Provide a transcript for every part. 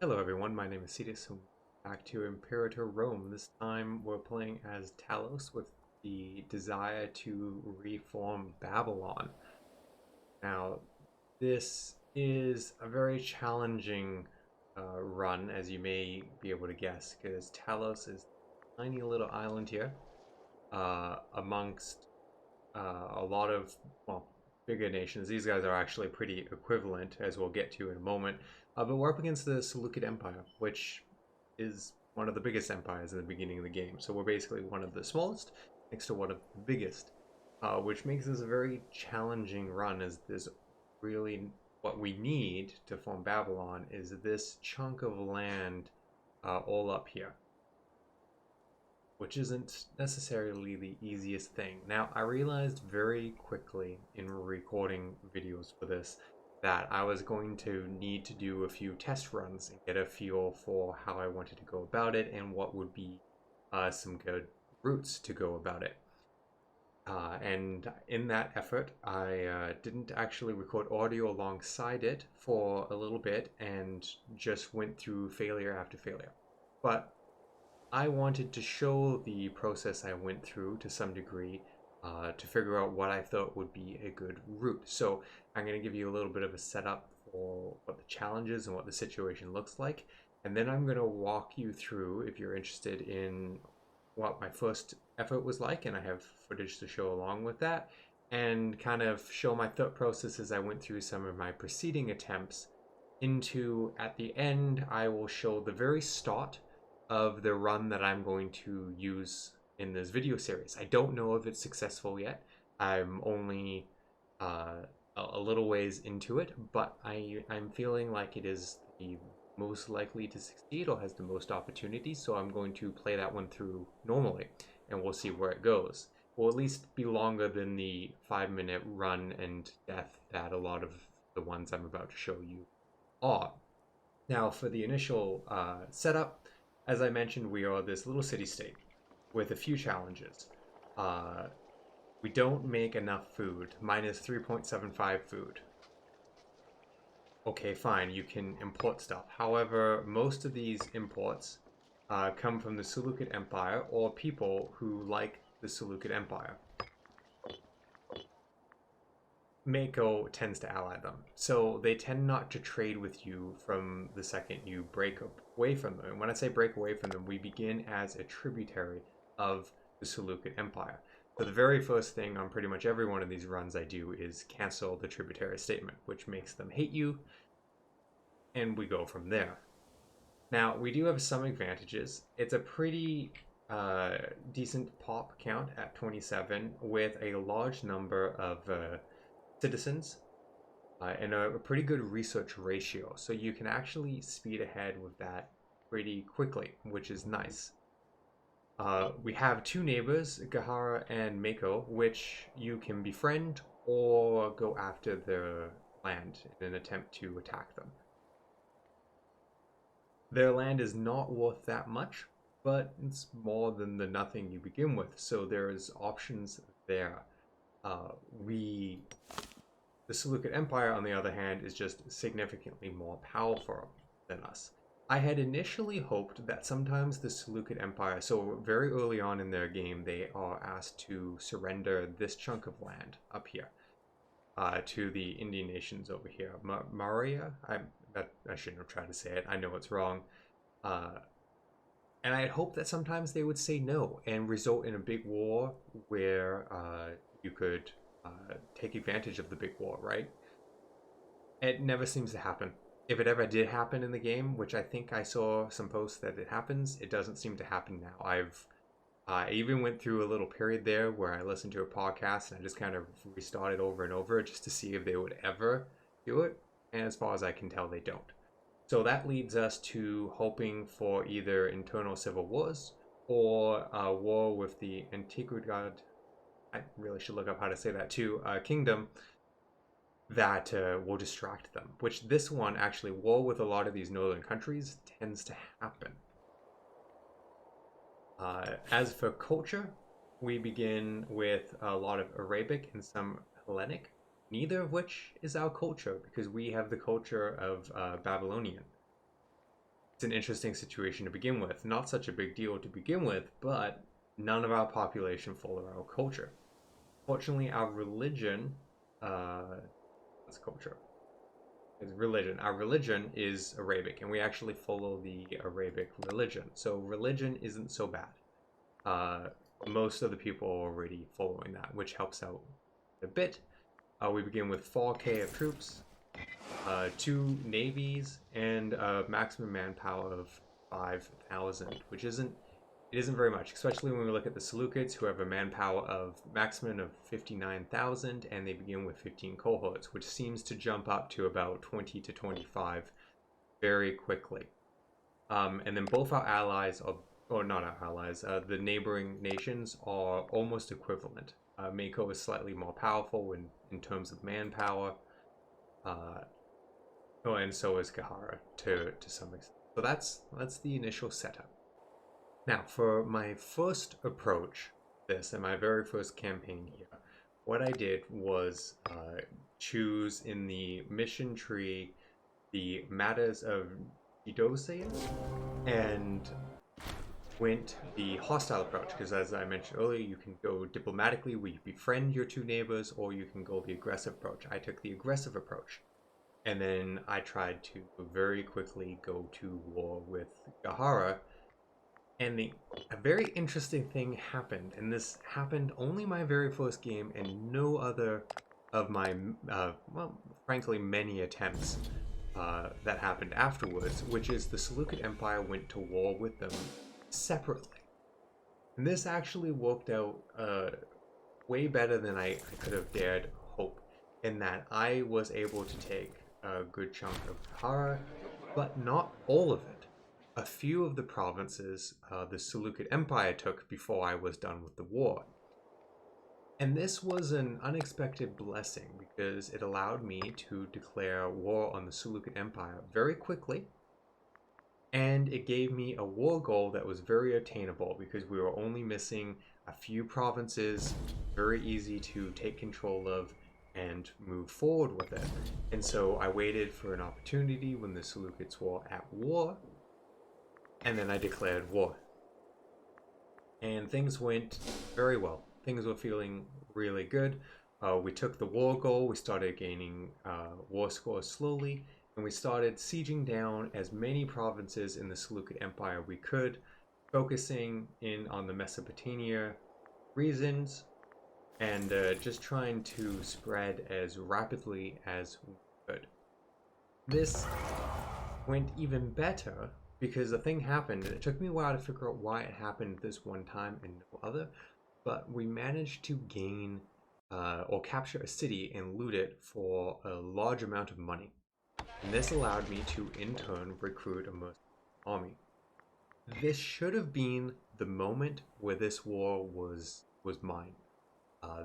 Hello everyone, my name is Cetus and welcome back to Imperator Rome. This time we're playing as Talos with the desire to reform Babylon. Now, this is a very challenging run, as you may be able to guess, because Talos is a tiny little island here amongst a lot of, well, bigger nations. These guys are actually pretty equivalent, as we'll get to in a moment. But we're up against the Seleukid Empire, which is one of the biggest empires in the beginning of the game. So we're basically one of the smallest next to one of the biggest, which makes this a very challenging run, as there's really what we need to form Babylon is this chunk of land all up here, which isn't necessarily the easiest thing. Now, I realized very quickly in recording videos for this that I was going to need to do a few test runs and get a feel for how I wanted to go about it and what would be some good routes to go about it. And in that effort, I didn't actually record audio alongside it for a little bit and just went through failure after failure. But I wanted to show the process I went through to some degree to figure out what I thought would be a good route. So I'm going to give you a little bit of a setup for what the challenges and what the situation looks like. And then I'm going to walk you through, if you're interested in what my first effort was like, and I have footage to show along with that, and kind of show my thought process as I went through some of my preceding attempts into, at the end, I will show the very start of the run that I'm going to use in this video series. I don't know if it's successful yet. I'm only a little ways into it, but I'm feeling like it is the most likely to succeed or has the most opportunities, so I'm going to play that one through normally, and we'll see where it goes. Will at least be longer than the 5-minute run and death that a lot of the ones I'm about to show you are. Now, for the initial setup, as I mentioned, we are this little city-state with a few challenges. Uh, we don't make enough food, minus 3.75 food. Okay, fine, you can import stuff. However, most of these imports come from the Seleukid Empire or people who like the Seleukid Empire. Mako tends to ally them. So they tend not to trade with you from the second you break away from them. And when I say break away from them, we begin as a tributary of the Seleukid Empire. So the very first thing on pretty much every one of these runs I do is cancel the tributary statement, which makes them hate you, and we go from there. Now, we do have some advantages. It's a pretty decent pop count at 27 with a large number of citizens and a pretty good research ratio. So you can actually speed ahead with that pretty quickly, which is nice. We have two neighbors, Gahara and Mako, which you can befriend or go after their land in an attempt to attack them. Their land is not worth that much, but it's more than the nothing you begin with, so there's options there. The Seleukid Empire, on the other hand, is just significantly more powerful than us. I had initially hoped that sometimes the Seleukid Empire, so very early on in their game, they are asked to surrender this chunk of land up here to the Indian nations over here. Maria? I shouldn't have tried to say it. I know it's wrong. And I had hoped that sometimes they would say no and result in a big war where you could take advantage of the big war, right? It never seems to happen. If it ever did happen in the game, which I think I saw some posts that it happens, it doesn't seem to happen now. I even went through a little period there where I listened to a podcast and I just kind of restarted over and over just to see if they would ever do it. And as far as I can tell, they don't. So that leads us to hoping for either internal civil wars or a war with the Antiquidad, I really should look up how to say that too, kingdom that will distract them. Which this one, actually, war with a lot of these northern countries tends to happen. As for culture, we begin with a lot of Arabic and some Hellenic, neither of which is our culture because we have the culture of Babylonian. it's an interesting situation to begin with. Not such a big deal to begin with, but none of our population follow our culture. Fortunately, our religion, what's culture? Is religion. Our religion is Arabic, and we actually follow the Arabic religion. So religion isn't so bad. Uh, Most of the people are already following that, which helps out a bit. We begin with 4K of troops, 2 navies, and a maximum manpower of 5,000, which isn't very much, especially when we look at the Seleucids, who have a manpower of maximum of 59,000, and they begin with 15 cohorts, which seems to jump up to about 20 to 25 very quickly. And then both our allies are, or not our allies, the neighboring nations are almost equivalent. Mako is slightly more powerful in terms of manpower. Oh, and so is Gahara to some extent. So that's the initial setup. Now, for my first approach, this and my very first campaign here, what I did was choose in the mission tree the matters of Idose and went the hostile approach, because as I mentioned earlier, you can go diplomatically where you befriend your 2 neighbors, or you can go the aggressive approach. I took the aggressive approach, and then I tried to very quickly go to war with Gahara. And a very interesting thing happened, and this happened only my very first game and no other of my, well, frankly, many attempts that happened afterwards, which is the Seleukid Empire went to war with them separately. And this actually worked out way better than I could have dared hope, in that I was able to take a good chunk of Gahara, but not all of it. A few of the provinces the Seleukid Empire took before I was done with the war. And this was an unexpected blessing because it allowed me to declare war on the Seleukid Empire very quickly, and it gave me a war goal that was very attainable because we were only missing a few provinces, very easy to take control of and move forward with it. And so I waited for an opportunity when the Seleucids were at war, and then I declared war. And things went very well. Things were feeling really good. We took the war goal, we started gaining war scores slowly, and we started sieging down as many provinces in the Seleukid Empire we could, focusing in on the Mesopotamia regions, and just trying to spread as rapidly as we could. This went even better because the thing happened, and it took me a while to figure out why it happened this one time and no other, but we managed to gain or capture a city and loot it for a large amount of money. And this allowed me to, in turn, recruit a mercenary army. This should have been the moment where this war was mine.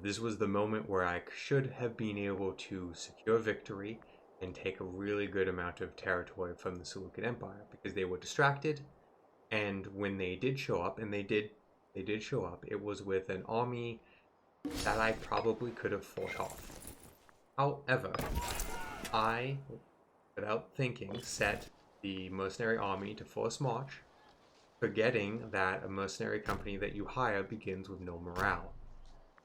This was the moment where I should have been able to secure victory and take a really good amount of territory from the Seleukid Empire, because they were distracted, and when they did show up, and they did show up, it was with an army that I probably could have fought off. However, I, without thinking, set the mercenary army to force march, forgetting that a mercenary company that you hire begins with no morale.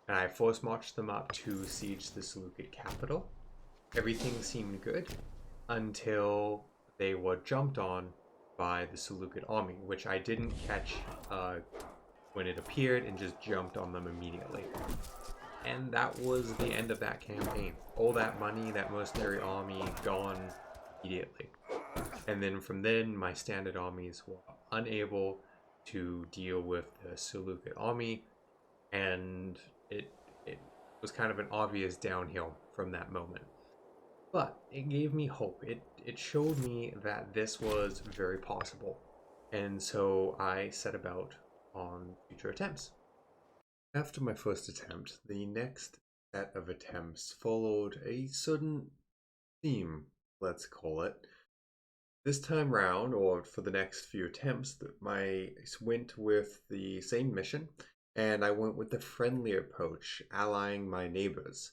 And I force marched them up to siege the Seleukid capital. Everything seemed good until they were jumped on by the Seleukid army, which I didn't catch when it appeared, and just jumped on them immediately. And that was the end of that campaign. All that money, that mercenary army, gone immediately. And then from then, my standard armies were unable to deal with the Seleukid army, and it was kind of an obvious downhill from that moment. But it gave me hope. It showed me that this was very possible. And so I set about on future attempts. After my first attempt, the next set of attempts followed a certain theme, let's call it. This time round, or for the next few attempts, I went with the same mission, and I went with the friendly approach, allying my neighbors.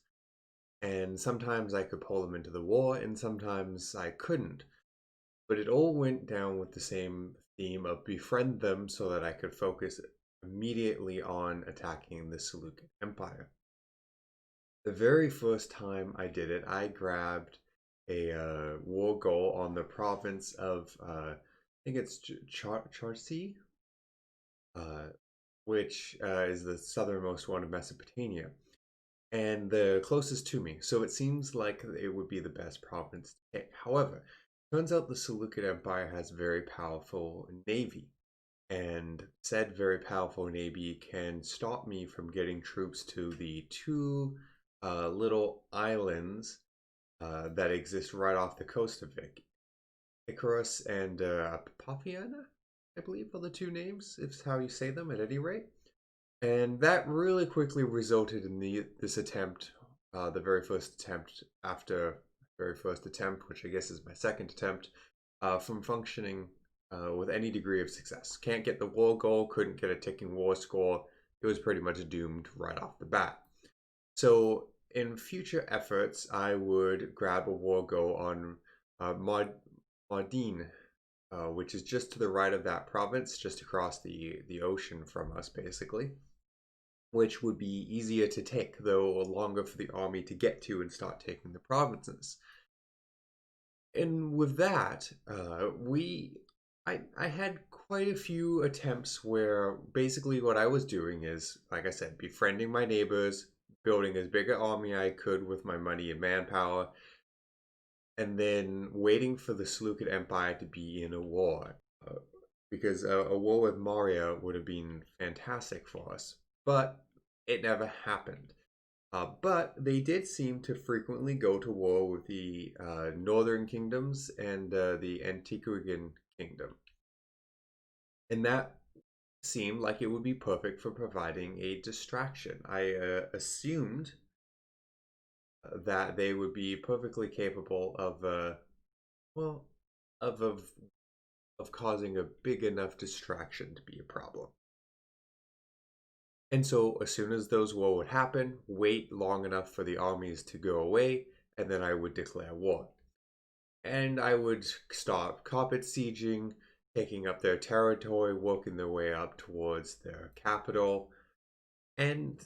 And sometimes I could pull them into the war, and sometimes I couldn't. but it all went down with the same theme of befriend them so that I could focus immediately on attacking the Seleukid Empire. The very first time I did it, I grabbed a war goal on the province of, I think it's Charsi, uh, which is the southernmost one of Mesopotamia, and the closest to me. So it seems like it would be the best province to take. However, turns out the Seleukid Empire has a very powerful navy, and said very powerful navy can stop me from getting troops to the two little islands that exist right off the coast of Icarus and Papiana, I believe are the two names, if how you say them at any rate. And that really quickly resulted in this attempt, the very first attempt after very first attempt, which I guess is my second attempt, from functioning with any degree of success. Can't get the war goal, couldn't get a ticking war score. It was pretty much doomed right off the bat. So in future efforts, I would grab a war goal on Mardin, which is just to the right of that province, just across the ocean from us, basically, which would be easier to take, though longer for the army to get to and start taking the provinces. And with that, I had quite a few attempts where basically what I was doing is, like I said, befriending my neighbors, building as big an army I could with my money and manpower, and then waiting for the Seleukid Empire to be in a war. Because a war with Maria would have been fantastic for us, but it never happened. But they did seem to frequently go to war with the northern kingdoms and the Antiochian kingdom. And that seemed like it would be perfect for providing a distraction. I assumed that they would be perfectly capable of, well, of, of, of causing a big enough distraction to be a problem. And so as soon as those war would happen, wait long enough for the armies to go away, and then I would declare war. And I would start carpet sieging, taking up their territory, working their way up towards their capital. And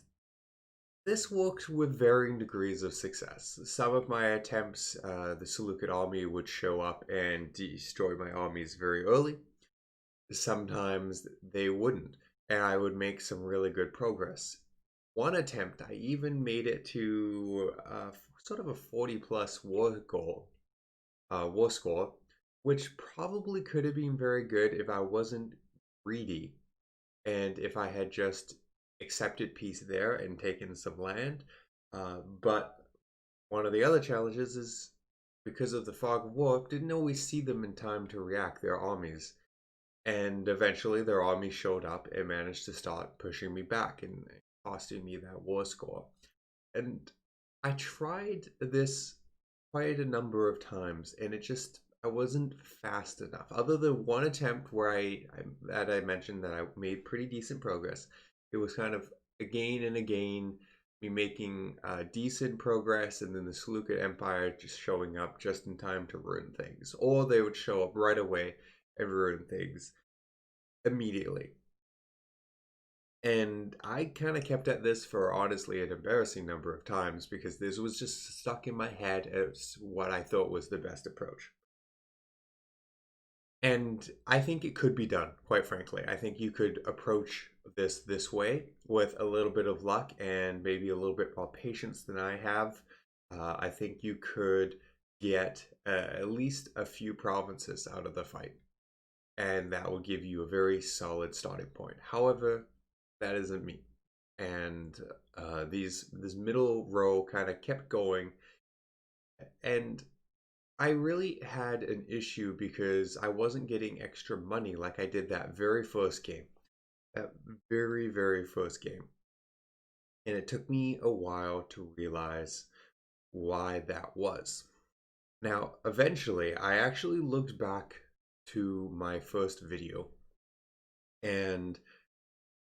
this worked with varying degrees of success. Some of my attempts, the Seleukid army would show up and destroy my armies very early. Sometimes they wouldn't, and I would make some really good progress. One attempt, I even made it to sort of a 40 plus war goal, war score, which probably could have been very good if I wasn't greedy and if I had just accepted peace there and taken some land. But one of the other challenges is because of the fog of war, didn't always see them in time to react, their armies. And eventually their army showed up and managed to start pushing me back and costing me that war score. And I tried this quite a number of times and I wasn't fast enough. Other than one attempt where that I mentioned that I made pretty decent progress, it was kind of again and again me making decent progress and then the Seleukid Empire just showing up just in time to ruin things. Or they would show up right away and ruin things immediately. And I kind of kept at this for honestly an embarrassing number of times because this was just stuck in my head as what I thought was the best approach. And I think it could be done, quite frankly. I think you could approach this way with a little bit of luck and maybe a little bit more patience than I have. I think you could get at least a few provinces out of the fight, and that will give you a very solid starting point. However, that isn't me. And this middle row kind of kept going, and I really had an issue because I wasn't getting extra money like I did that very first game. That very first game. And it took me a while to realize why that was. Now, eventually, I actually looked back to my first video and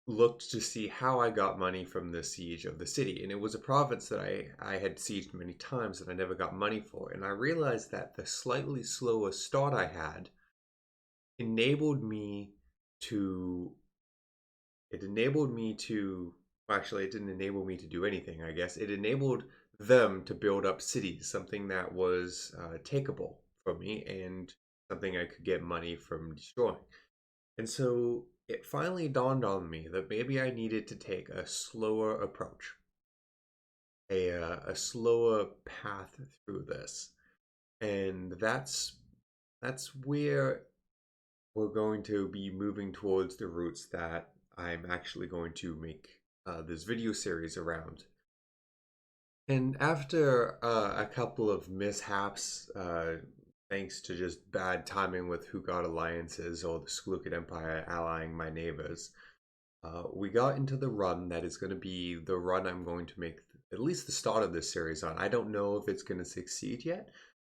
looked to see how I got money from the siege of the city. And it was a province that I had sieged many times that I never got money for. And I realized that the slightly slower start I had enabled me to, it enabled me to, well, actually, it didn't enable me to do anything, I guess. It enabled them to build up cities, something that was takeable for me and something I could get money from destroying. And so it finally dawned on me that maybe I needed to take a slower approach, a slower path through this. And that's where we're going to be moving towards the routes that I'm actually going to make this video series around. And after a couple of mishaps, thanks to just bad timing with who got alliances or the Seleukid Empire allying my neighbors, we got into the run that is going to be the run I'm going to make at least the start of this series on. I don't know if it's going to succeed yet,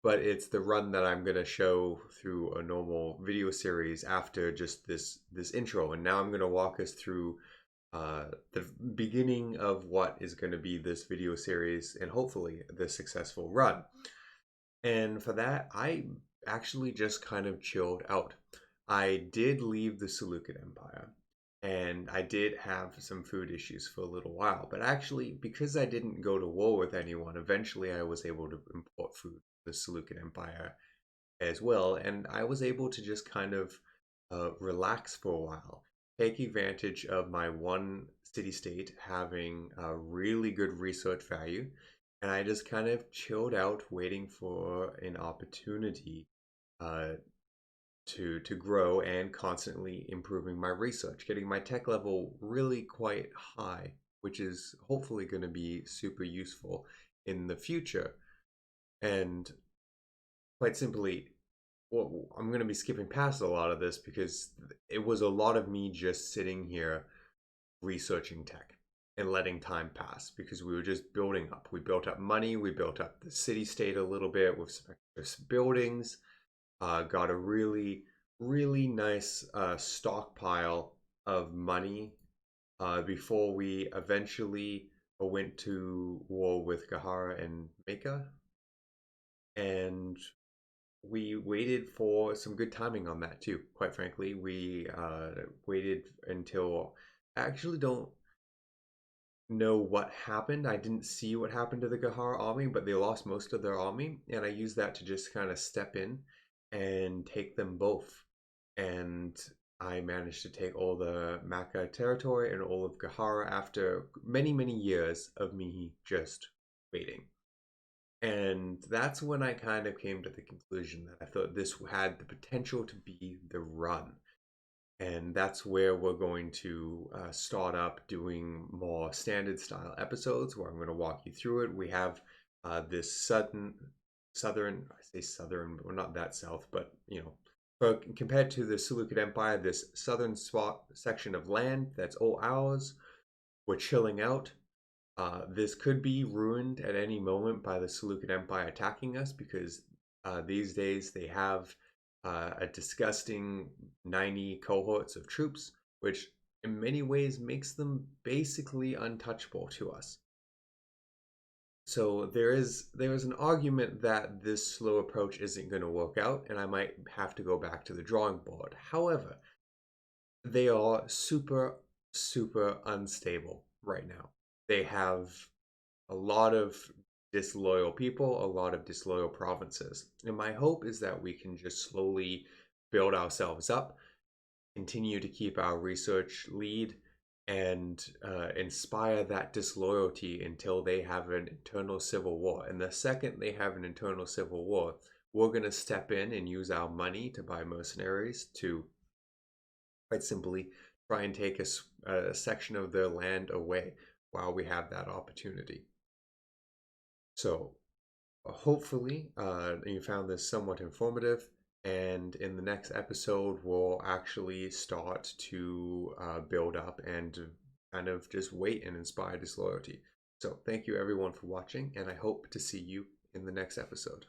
but it's the run that I'm going to show through a normal video series after just this intro. And now I'm going to walk us through the beginning of what is going to be this video series and hopefully the successful run. And for that, I actually just kind of chilled out. I did leave the Seleukid Empire and I did have some food issues for a little while, but actually, because I didn't go to war with anyone, eventually I was able to import food to the Seleukid Empire as well, and I was able to just kind of relax for a while, take advantage of my one city-state having a really good research value, and I just kind of chilled out waiting for an opportunity uh, to grow and constantly improving my research, getting my tech level really quite high, which is hopefully going to be super useful in the future. And quite simply, well, I'm going to be skipping past a lot of this because it was a lot of me just sitting here researching tech and letting time pass because we were just building up. We built up money, we built up the city state a little bit with some extra buildings, got a really nice stockpile of money before we eventually went to war with Gahara and Mecca. And we waited for some good timing on that too. Quite frankly, we waited until I actually don't know what happened. I didn't see what happened to the Gahara army, but they lost most of their army, and I used that to just kind of step in and take them both. And I managed to take all the Maka territory and all of Gahara after many years of me just waiting. And that's when I kind of came to the conclusion that I thought this had the potential to be the run. And that's where we're going to start up doing more standard style episodes where I'm going to walk you through it. We have this southern, I say southern, we're not that south, but you know, compared to the Seleukid Empire, this southern section of land that's all ours. We're chilling out. This could be ruined at any moment by the Seleukid Empire attacking us because these days they have a disgusting 90 cohorts of troops, which in many ways makes them basically untouchable to us. So there is an argument that this slow approach isn't going to work out, and I might have to go back to the drawing board. However, they are super unstable right now. They have a lot of disloyal people, a lot of disloyal provinces. And my hope is that we can just slowly build ourselves up, continue to keep our research lead, and inspire that disloyalty until they have an internal civil war. And the second they have an internal civil war, we're going to step in and use our money to buy mercenaries to quite simply try and take a section of their land away while we have that opportunity. So hopefully you found this somewhat informative, and in the next episode we'll actually start to build up and kind of just wait and inspire disloyalty. So thank you everyone for watching, and I hope to see you in the next episode.